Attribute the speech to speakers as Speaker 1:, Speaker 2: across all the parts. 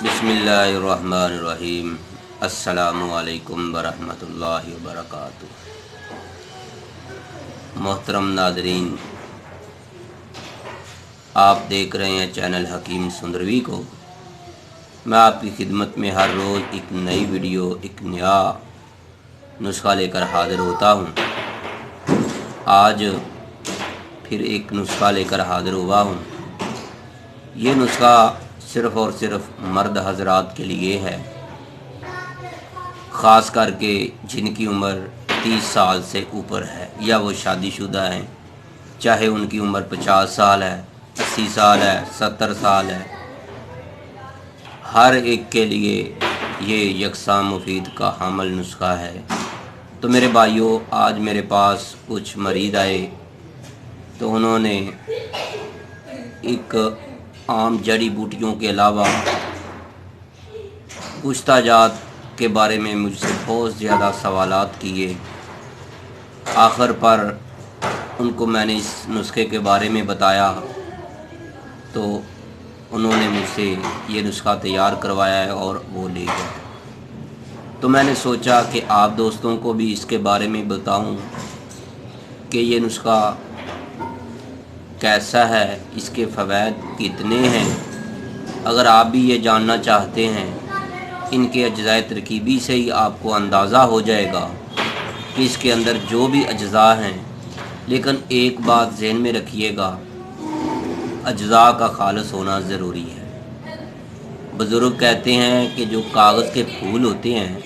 Speaker 1: बिस्मिल्लाहिर्रहमानिर्रहीम। अस्सलामुअलैकुम वरहमतुल्लाहि वबरकातुह। मोहतरम नाज़रीन, आप देख रहे हैं चैनल हकीम सुंदरवी को। मैं आपकी खिदमत में हर रोज़ एक नई वीडियो, एक नया नुस्खा लेकर हाज़िर होता हूँ। आज फिर एक नुस्खा लेकर हाज़िर हुआ हूँ। ये नुस्खा सिर्फ़ और सिर्फ मर्द हजरात के लिए है, ख़ास करके जिनकी उम्र 30 साल से ऊपर है या वो शादीशुदा हैं, चाहे उनकी उम्र 50 साल है, 80 साल है, 70 साल है। हर एक के लिए ये यकसा मुफीद का हामिल नुस्खा है। तो मेरे भाइयों, आज मेरे पास कुछ मरीज़ आए तो उन्होंने एक आम जड़ी बूटियों के अलावा पुश्ताजात के बारे में मुझसे बहुत ज़्यादा सवालात किए। आखिर पर उनको मैंने इस नुस्खे के बारे में बताया तो उन्होंने मुझसे ये नुस्खा तैयार करवाया है और वो ले गए। तो मैंने सोचा कि आप दोस्तों को भी इसके बारे में बताऊं कि ये नुस्खा कैसा है, इसके फ़वाइद कितने हैं। अगर आप भी ये जानना चाहते हैं, इनके अज्ज़ाए तरकीबी से ही आपको अंदाज़ा हो जाएगा कि इसके अंदर जो भी अज्ज़ा हैं। लेकिन एक बात ज़हन में रखिएगा, अज्ज़ा का खालिस होना ज़रूरी है। बुज़ुर्ग कहते हैं कि जो कागज़ के फूल होते हैं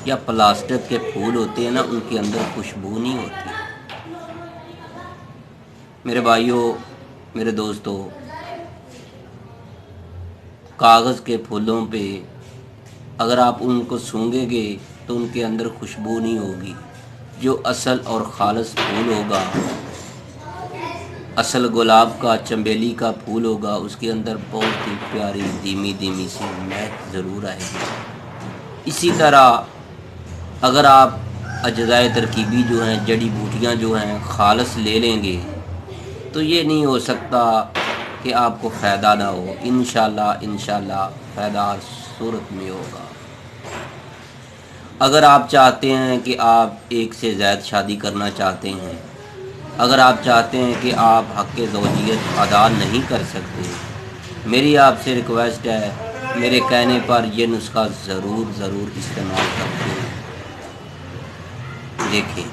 Speaker 1: या प्लास्टिक के फूल होते हैं ना, उनके अंदर खुशबू नहीं होती। मेरे भाइयों, मेरे दोस्तों, कागज़ के फूलों पे अगर आप उनको सूंघेंगे तो उनके अंदर खुशबू नहीं होगी। जो असल और खालिस फूल होगा, असल गुलाब का, चंबेली का फूल होगा, उसके अंदर बहुत ही प्यारी धीमी धीमी सी महक ज़रूर आएगी। इसी तरह अगर आप अज्ज़ाए तरकीबी जो हैं, जड़ी बूटियाँ जो हैं, खालिस ले लेंगे तो ये नहीं हो सकता कि आपको फ़ायदा ना हो। इंशाल्लाह फ़ायदा हर सूरत में होगा। अगर आप चाहते हैं कि आप एक से ज़्यादा शादी करना चाहते हैं, अगर आप चाहते हैं कि आप हक़ ज़ौजियत अदा नहीं कर सकते, मेरी आपसे रिक्वेस्ट है, मेरे कहने पर यह नुस्खा ज़रूर इस्तेमाल करके देखें।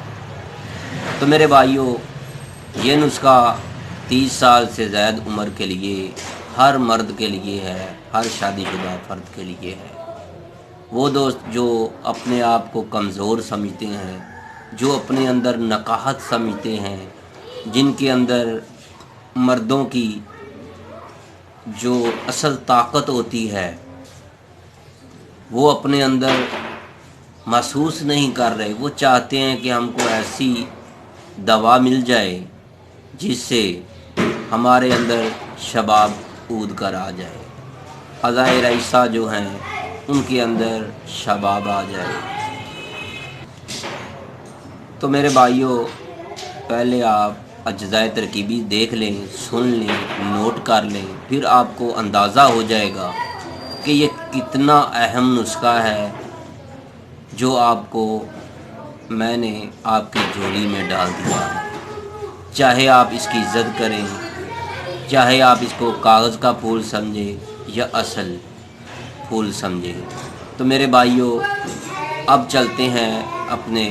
Speaker 1: तो मेरे भाइयों, ये नुस्खा 30 साल से ज़्यादा उम्र के लिए, हर मर्द के लिए है, हर शादीशुदा फ़र्द के लिए है। वो दोस्त जो अपने आप को कमज़ोर समझते हैं, जो अपने अंदर नकाहत समझते हैं, जिनके अंदर मर्दों की जो असल ताकत होती है वो अपने अंदर महसूस नहीं कर रहे, वो चाहते हैं कि हमको ऐसी दवा मिल जाए जिससे हमारे अंदर शबाब कूद कर आ जाए, अज़ाए रईसा जो हैं उनके अंदर शबाब आ जाए। तो मेरे भाइयों, पहले आप अज्ज़ाए तरकीबी देख लें, सुन लें, नोट कर लें, फिर आपको अंदाज़ा हो जाएगा कि ये कितना अहम नुस्खा है जो आपको मैंने आपकी झोली में डाल दिया है। चाहे आप इसकी इज़्ज़त करें, चाहे आप इसको कागज़ का फूल समझें या असल फूल समझें। तो मेरे भाइयों, अब चलते हैं अपने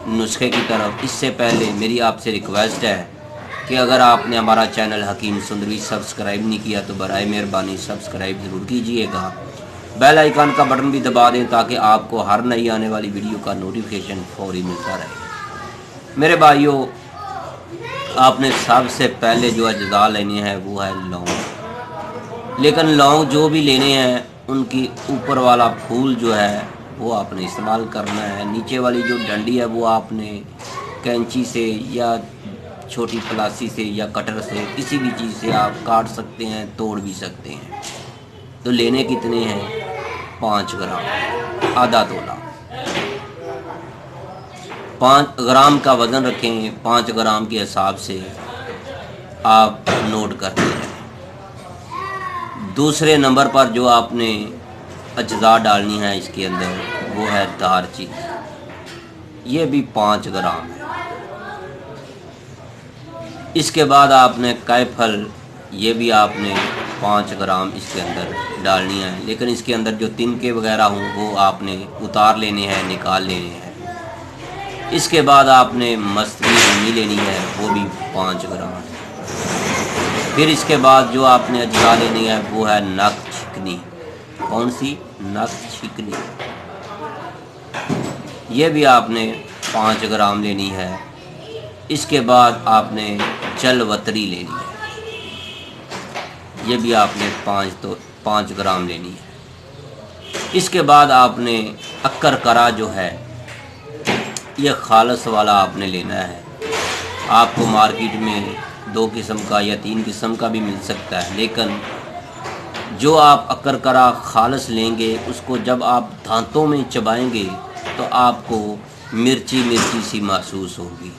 Speaker 1: नुस्खे की तरफ। इससे पहले मेरी आपसे रिक्वेस्ट है कि अगर आपने हमारा चैनल हकीम सुंदरवी सब्सक्राइब नहीं किया तो बराए मेहरबानी सब्सक्राइब ज़रूर कीजिएगा। बेल आइकन का बटन भी दबा दें ताकि आपको हर नई आने वाली वीडियो का नोटिफिकेशन फौरी मिलता रहे। मेरे भाइयों, आपने सबसे पहले जो अज्जा लेने हैं वो है लौंग। लेकिन लौंग जो भी लेने हैं, उनकी ऊपर वाला फूल जो है वो आपने इस्तेमाल करना है। नीचे वाली जो डंडी है वो आपने कैंची से या छोटी पलासी से या कटर से, किसी भी चीज़ से आप काट सकते हैं, तोड़ भी सकते हैं। तो लेने कितने हैं? 5 ग्राम, आधा तोला। 5 ग्राम का वज़न रखें, 5 ग्राम के हिसाब से आप नोट करते हैं। दूसरे नंबर पर जो आपने اجزاء ڈالنی ہے اس کے اندر، وہ ہے دار چینی، یہ بھی 5 گرام ہے۔ اس کے بعد آپ نے کائے پھل، یہ بھی آپ نے 5 گرام اس کے اندر ڈالنی ہے، لیکن اس کے اندر جو تنکے وغیرہ ہوں وہ آپ نے اتار لینے ہیں، نکال لینے ہیں۔ اس کے بعد آپ نے مستوی رومی لینی ہے، وہ بھی 5 گرام۔ پھر اس کے بعد جو آپ نے اجزاء لینی ہے وہ ہے نک چکنی۔ کون سی؟ نک چکنی، یہ بھی آپ نے 5 گرام لینی ہے۔ اس کے بعد آپ نے چل وتری لینی ہے، یہ بھی آپ نے 5 گرام لینی ہے۔ اس کے بعد آپ نے اکر کرا جو ہے یہ خالص والا آپ نے لینا ہے۔ آپ کو مارکیٹ میں 2 قسم کا یا 3 قسم کا بھی مل سکتا ہے، لیکن جو آپ اکر کرا خالص لیں گے اس کو جب آپ دانتوں میں چبائیں گے تو آپ کو مرچی مرچی سی محسوس ہوگی۔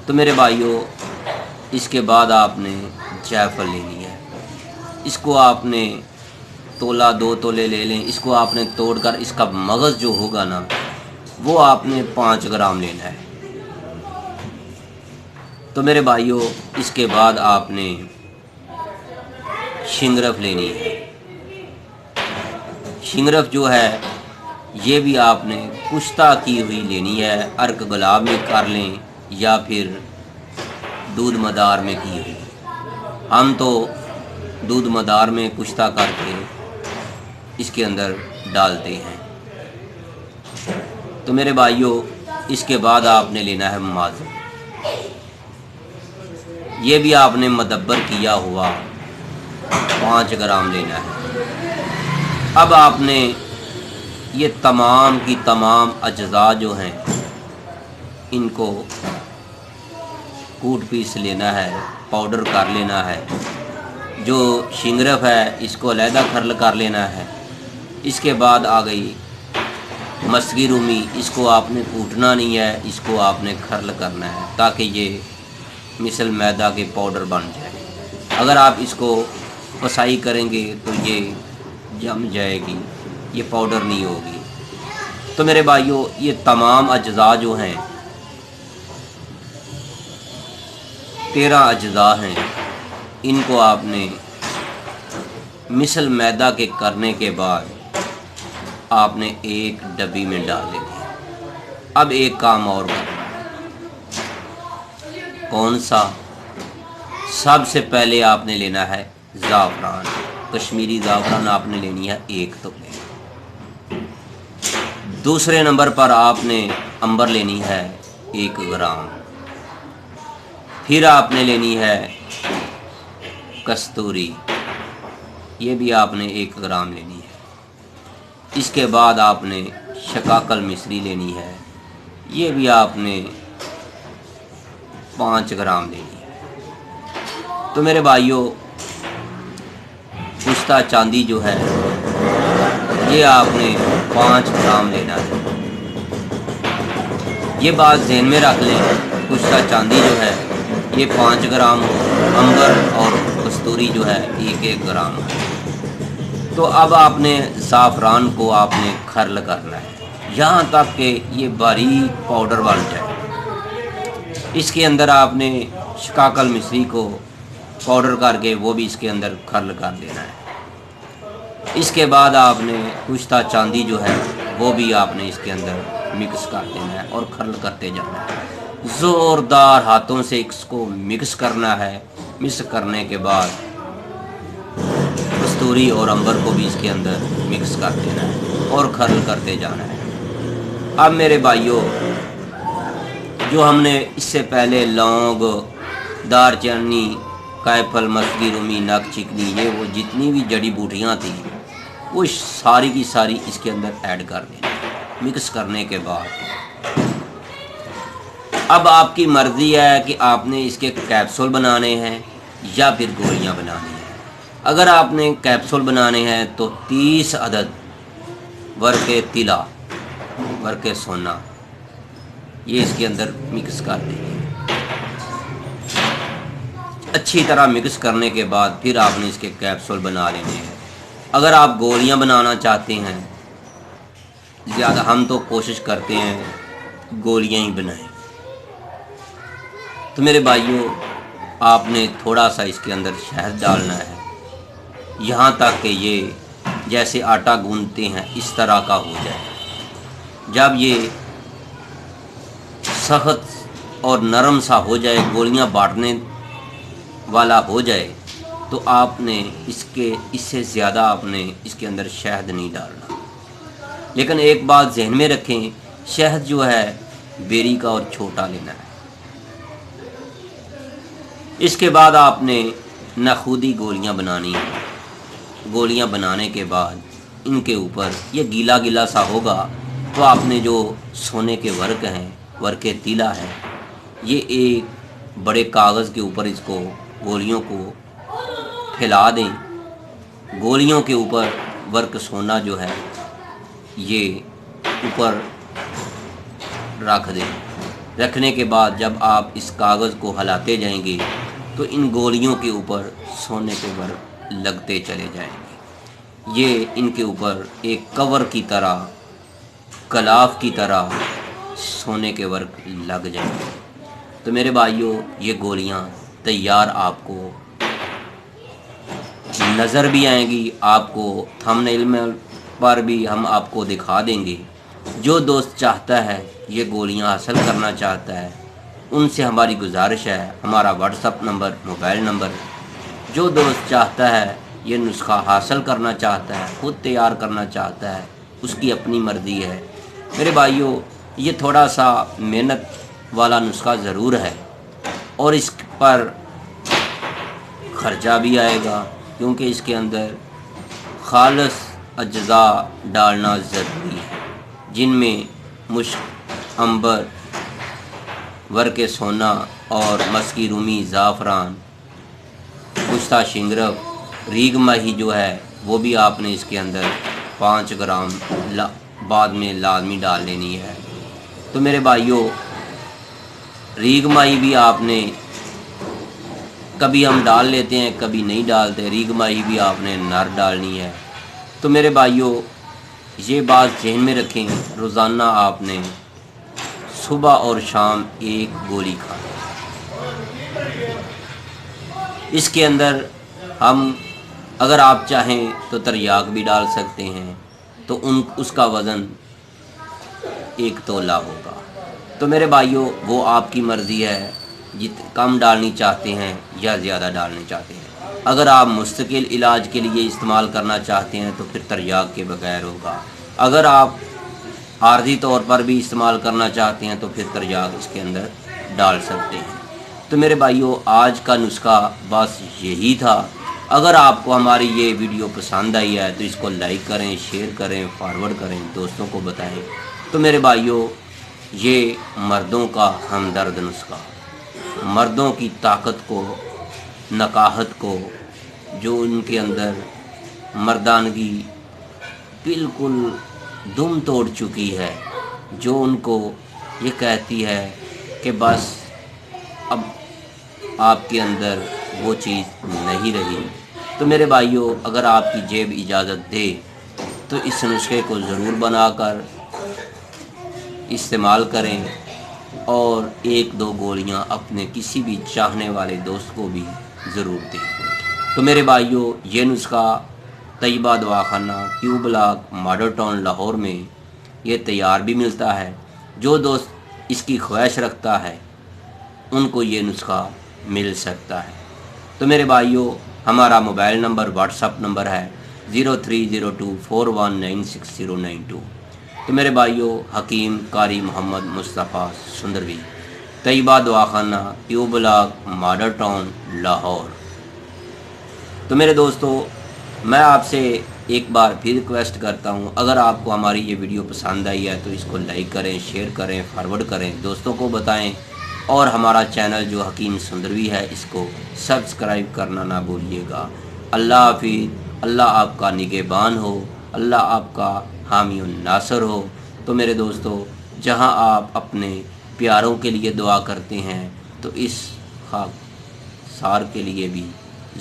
Speaker 1: تو میرے بھائیوں، اس کے بعد آپ نے جائفل لینی ہے، اس کو آپ نے تولا 2 تولے لے لیں، اس کو آپ نے توڑ کر اس کا مغز جو ہوگا نا وہ آپ نے 5 گرام لینا ہے۔ تو میرے بھائیوں، اس کے بعد آپ نے شنگرف لینی ہے۔ شنگرف جو ہے یہ بھی آپ نے کشتہ کی ہوئی لینی ہے، ارک گلاب میں کر لیں یا پھر دودھ مدار میں کی ہوئی۔ ہم تو دودھ مدار میں کشتہ کر کے اس کے اندر ڈالتے ہیں۔ تو میرے بھائیوں، اس کے بعد آپ نے لینا ہے ماذ، یہ بھی آپ نے مدبر کیا ہوا 5 گرام لینا ہے۔ اب آپ نے یہ تمام کی تمام اجزاء جو ہیں ان کو کوٹ پیس لینا ہے، پاؤڈر کر لینا ہے۔ جو شنگرف ہے اس کو علیحدہ کھرل کر لینا ہے۔ اس کے بعد آ گئی مسگی رومی، اس کو آپ نے کوٹنا نہیں ہے، اس کو آپ نے کھرل کرنا ہے تاکہ یہ مثل میدا کے پاؤڈر بن جائے۔ اگر آپ اس کو پسائی کریں گے تو یہ جم جائے گی، یہ پاؤڈر نہیں ہوگی۔ تو میرے بھائیوں، یہ تمام اجزاء جو ہیں 13 اجزاء ہیں، ان کو آپ نے مثل میدا کے کرنے کے بعد آپ نے ایک ڈبی میں ڈال لینی ہے۔ اب ایک کام اور کرنا ہے، کون سا؟ سب سے پہلے آپ نے لینا ہے زعفران، کشمیری زعفران آپ نے لینی ہے 1 تولے۔ دوسرے نمبر پر آپ نے عنبر لینی ہے 1 گرام۔ پھر آپ نے لینی ہے کستوری، یہ بھی آپ نے 1 گرام لینی ہے۔ اس کے بعد آپ نے شکاکل مصری لینی ہے، یہ بھی آپ نے 5 گرام لینی ہے۔ تو میرے بھائیوں، پشتہ چاندی جو ہے یہ آپ نے 5 گرام لینا ہے۔ یہ بات ذہن میں رکھ لیں، پشتہ چاندی جو ہے یہ 5 گرام ہو، عنبر اور کستوری جو ہے 1 گرام ہے۔ تو اب آپ نے زعفران کو آپ نے کھرل کرنا ہے یہاں تک کہ یہ باریک پاؤڈر بن جائے۔ اس کے اندر آپ نے شکاکل مصری کو پاؤڈر کر کے وہ بھی اس کے اندر کھرل کر دینا ہے۔ اس کے بعد آپ نے کشتہ چاندی جو ہے وہ بھی آپ نے اس کے اندر مکس کر دینا ہے اور کھرل کرتے جانا ہے۔ زوردار ہاتھوں سے اس کو مکس کرنا ہے۔ مکس کرنے کے بعد کستوری اور عنبر کو بھی اس کے اندر مکس کر دینا ہے اور کھرل کرتے جانا ہے۔ اب میرے بھائیوں، جو ہم نے اس سے پہلے لونگ، دار چینی، کائے پھل، مسگی رومی، نک چکنی، یہ وہ جتنی بھی جڑی بوٹیاں تھیں وہ ساری کی ساری اس کے اندر ایڈ کر دیں۔ مکس کرنے کے بعد اب آپ کی مرضی ہے کہ آپ نے اس کے کیپسول بنانے ہیں یا پھر گولیاں بنانی ہیں۔ اگر آپ نے کیپسول بنانے ہیں تو 30 عدد ورقے طلا، ورقے سونا، یہ اس کے اندر مکس کر دیں گے۔ اچھی طرح مکس کرنے کے بعد پھر آپ نے اس کے کیپسول بنا لینے ہیں۔ अगर आप गोलियां बनाना चाहते हैं, ज़्यादा हम तो कोशिश करते हैं गोलियां ही बनाएं, तो मेरे भाइयों आपने थोड़ा सा इसके अंदर शहद डालना है, यहाँ तक कि ये जैसे आटा गूंदते हैं इस तरह का हो जाए। जब ये सख्त और नरम सा हो जाए, गोलियां बांटने वाला हो जाए, तो आपने इससे ज़्यादा आपने इसके अंदर शहद नहीं डालना। लेकिन एक बात जहन में रखें, शहद जो है बेरी का और छोटा लेना है। इसके बाद आपने नखूदी गोलियां बनानी है। गोलियां बनाने के बाद इनके ऊपर ये गीला गीला सा होगा, तो आपने जो सोने के वर्क हैं, वर्क तीला है, ये एक बड़े कागज़ के ऊपर इसको गोलियों को फैला दें। गोलियों के ऊपर वर्क सोना जो है ये ऊपर रख दें। रखने के बाद जब आप इस कागज़ को हिलाते जाएंगे तो इन गोलियों के ऊपर सोने के वर्क लगते चले जाएंगे। ये इनके ऊपर एक कवर की तरह, गलाफ की तरह सोने के वर्क लग जाएंगे। तो मेरे भाइयों ये गोलियां तैयार आपको नज़र भी आएंगी, आपको थंबनेल में पर भी हम आपको दिखा देंगे। जो दोस्त चाहता है ये गोलियां हासिल करना चाहता है, उनसे हमारी गुजारिश है, हमारा व्हाट्सअप नंबर, मोबाइल नंबर, जो दोस्त चाहता है ये नुस्खा हासिल करना चाहता है, खुद तैयार करना चाहता है, उसकी अपनी मर्ज़ी है। मेरे भाइयों ये थोड़ा सा मेहनत वाला नुस्खा ज़रूर है और इस पर ख़र्चा भी आएगा, क्योंकि इसके अंदर खालिस अज्जा डालना ज़रूरी है, जिनमें मुश्क, अंबर, वर्क सोना और मस्की रूमी, ज़ाफ़रान, कुश्ता शिंगरफ, रीग माही जो है वो भी आपने इसके अंदर 5 ग्राम बाद में लाजमी डाल लेनी है। तो मेरे भाइयों रीग माही भी आपने, कभी हम डाल लेते हैं कभी नहीं डालते, रीग माही भी आपने नर डालनी है। तो मेरे भाइयों ये बात ज़हन में रखें, रोज़ाना आपने सुबह और शाम एक गोली खानी। इसके अंदर हम अगर आप चाहें तो तरियाक भी डाल सकते हैं, तो उसका वज़न 1 तोला होगा। तो मेरे भाइयों वो आपकी मर्ज़ी है, कम डालनी चाहते हैं या ज़्यादा डालनी चाहते हैं। अगर आप मुस्तकिल इलाज के लिए इस्तेमाल करना चाहते हैं तो फिर तरियाक के बगैर होगा। अगर आप आर्जी तौर पर भी इस्तेमाल करना चाहते हैं तो फिर तरियाक इसके अंदर डाल सकते हैं। तो मेरे भाइयों आज का नुस्खा बस यही था। अगर आपको हमारी ये वीडियो पसंद आई है तो इसको लाइक करें, शेयर करें, फॉरवर्ड करें, दोस्तों को बताएं। तो मेरे भाइयों ये मर्दों का हमदर्द नुस्खा, मर्दों की ताकत को, नकाहत को, जो उनके अंदर मर्दानगी बिल्कुल दुम तोड़ चुकी है, जो उनको ये कहती है कि बस अब आपके अंदर वो चीज़ नहीं रही। तो मेरे भाइयों अगर आपकी जेब इजाज़त दे तो इस नुस्खे को ज़रूर बनाकर इस्तेमाल करें और 1-2 गोलियां अपने किसी भी चाहने वाले दोस्त को भी ज़रूर दें। तो मेरे भाइयों ये नुस्खा तैयबा दवाखाना, Q block, model town, Lahore में ये तैयार भी मिलता है। जो दोस्त इसकी ख्वाहिश रखता है उनको ये नुस्खा मिल सकता है। तो मेरे भाइयों हमारा मोबाइल नंबर, व्हाट्सअप नंबर है 0302419692। तो मेरे भाइयों हकीम कारी मोहम्मद मुस्तफ़ा सुंदरवी, तैयबा दवाखाना, Q block, model town, Lahore. तो मेरे दोस्तों मैं आपसे एक बार फिर रिक्वेस्ट करता हूं, अगर आपको हमारी ये वीडियो पसंद आई है तो इसको लाइक करें, शेयर करें, फॉरवर्ड करें, दोस्तों को बताएं और हमारा चैनल जो हकीम सुंदरवी है इसको सब्सक्राइब करना ना भूलिएगा। अल्लाह हाफिज़, अल्लाह आपका निगहबान हो, अल्लाह आपका हामी और नासर हो। तो मेरे दोस्तों जहां आप अपने प्यारों के लिए दुआ करते हैं तो इस खाक सार के लिए भी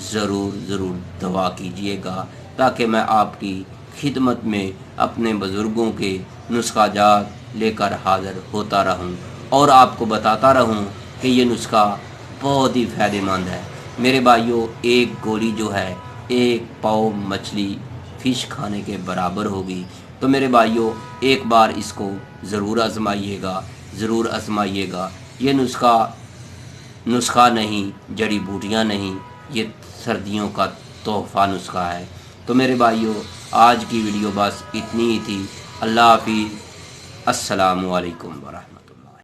Speaker 1: ज़रूर दुआ कीजिएगा تاکہ میں آپ کی خدمت میں اپنے بزرگوں کے نسخہ جات لے کر حاضر ہوتا رہوں اور آپ کو بتاتا رہوں کہ یہ نسخہ بہت ہی فائدہ مند ہے۔ میرے بھائیوں، ایک گولی جو ہے 1 پاؤ مچھلی فش کھانے کے برابر ہوگی۔ تو میرے بھائیوں، ایک بار اس کو ضرور آزمائیے گا۔ یہ نسخہ نہیں، جڑی بوٹیاں نہیں، یہ سردیوں کا تحفہ نسخہ ہے۔ تو میرے بھائیوں، آج کی ویڈیو بس اتنی ہی تھی۔ اللہ حافظ، السلام علیکم ورحمۃ اللہ۔